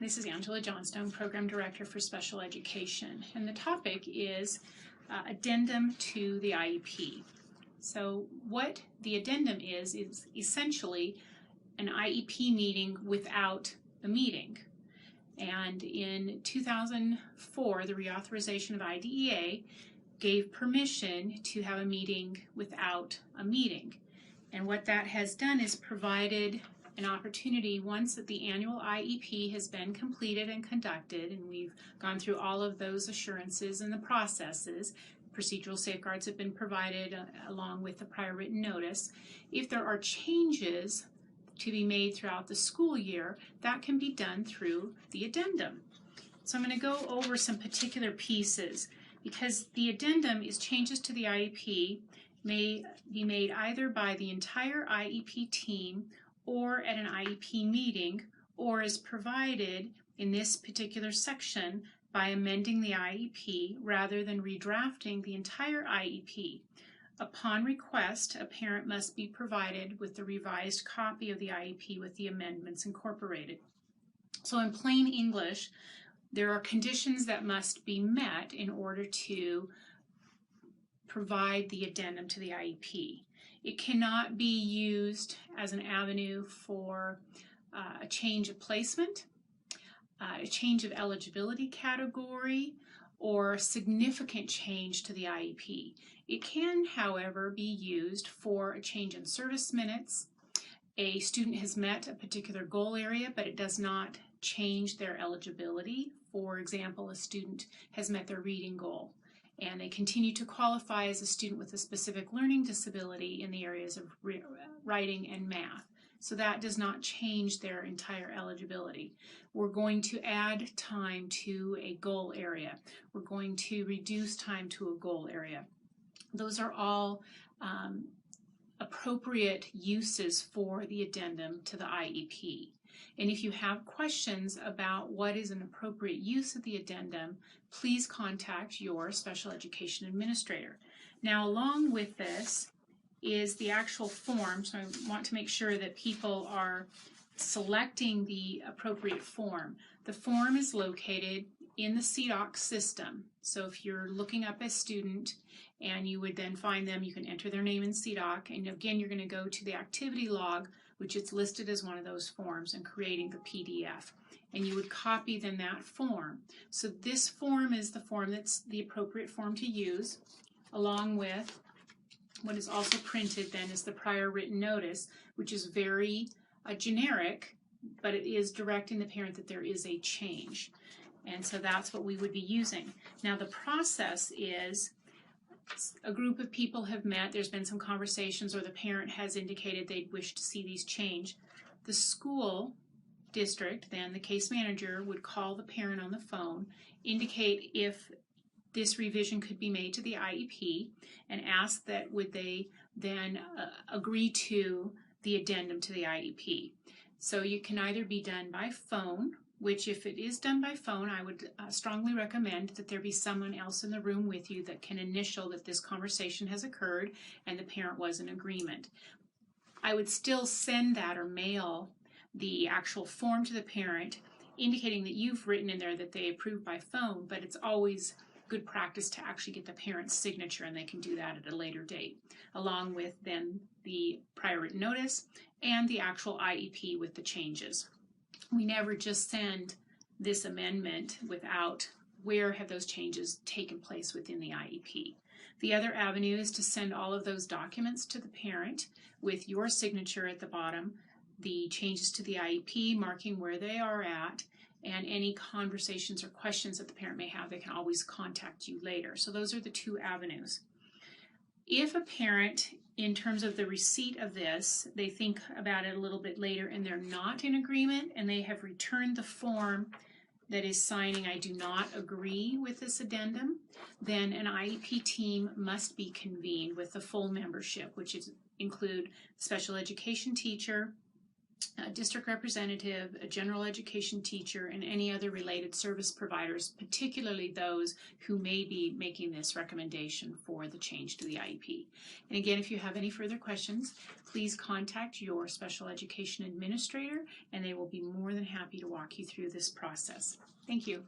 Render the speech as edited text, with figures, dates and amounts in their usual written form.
This is Angela Johnstone, Program Director for Special Education, and the topic is Addendum to the IEP. So what the addendum is essentially an IEP meeting without a meeting. And in 2004, the reauthorization of IDEA gave permission to have a meeting without a meeting. And what that has done is provided an opportunity, once that the annual IEP has been completed and conducted, and we've gone through all of those assurances and the processes, procedural safeguards have been provided along with the prior written notice. If there are changes to be made throughout the school year, that can be done through the addendum. So I'm going to go over some particular pieces, because the addendum is changes to the IEP may be made either by the entire IEP team or at an IEP meeting, or is provided in this particular section by amending the IEP rather than redrafting the entire IEP. Upon request, a parent must be provided with the revised copy of the IEP with the amendments incorporated. So in plain English, there are conditions that must be met in order to provide the addendum to the IEP. It cannot be used as an avenue for a change of placement, a change of eligibility category, or significant change to the IEP. It can, however, be used for a change in service minutes. A student has met a particular goal area, but it does not change their eligibility. For example, a student has met their reading goal, and they continue to qualify as a student with a specific learning disability in the areas of writing and math. So that does not change their entire eligibility. We're going to add time to a goal area. We're going to reduce time to a goal area. Those are all appropriate uses for the addendum to the IEP. And if you have questions about what is an appropriate use of the addendum, please contact your special education administrator. Now, along with this is the actual form, so I want to make sure that people are selecting the appropriate form. The form is located in the CDOC system. So if you're looking up a student and you would then find them, you can enter their name in CDOC, and again you're going to go to the activity log, which is listed as one of those forms, and creating the PDF. And you would copy then that form. So this form is the form that's the appropriate form to use, along with what is also printed then is the prior written notice, which is very generic, but it is directing the parent that there is a change. And so that's what we would be using. Now the process is a group of people have met, there's been some conversations, or the parent has indicated they'd wish to see these change. The school district, then the case manager, would call the parent on the phone, indicate if this revision could be made to the IEP, and ask that would they then agree to the addendum to the IEP. So you can either be done by phone, which if it is done by phone, I would strongly recommend that there be someone else in the room with you that can initial that this conversation has occurred and the parent was in agreement. I would still send that or mail the actual form to the parent, indicating that you've written in there that they approve by phone, but it's always good practice to actually get the parent's signature, and they can do that at a later date, along with then the prior written notice and the actual IEP with the changes. We never just send this amendment without where have those changes taken place within the IEP. The other avenue is to send all of those documents to the parent with your signature at the bottom, the changes to the IEP, marking where they are at, and any conversations or questions that the parent may have, they can always contact you later. So those are the two avenues. If a parent, in terms of the receipt of this, they think about it a little bit later and they're not in agreement and they have returned the form that is signing, I do not agree with this addendum, then an IEP team must be convened with the full membership, which include special education teacher, a district representative, a general education teacher, and any other related service providers, particularly those who may be making this recommendation for the change to the IEP. And again, if you have any further questions, please contact your special education administrator, and they will be more than happy to walk you through this process. Thank you.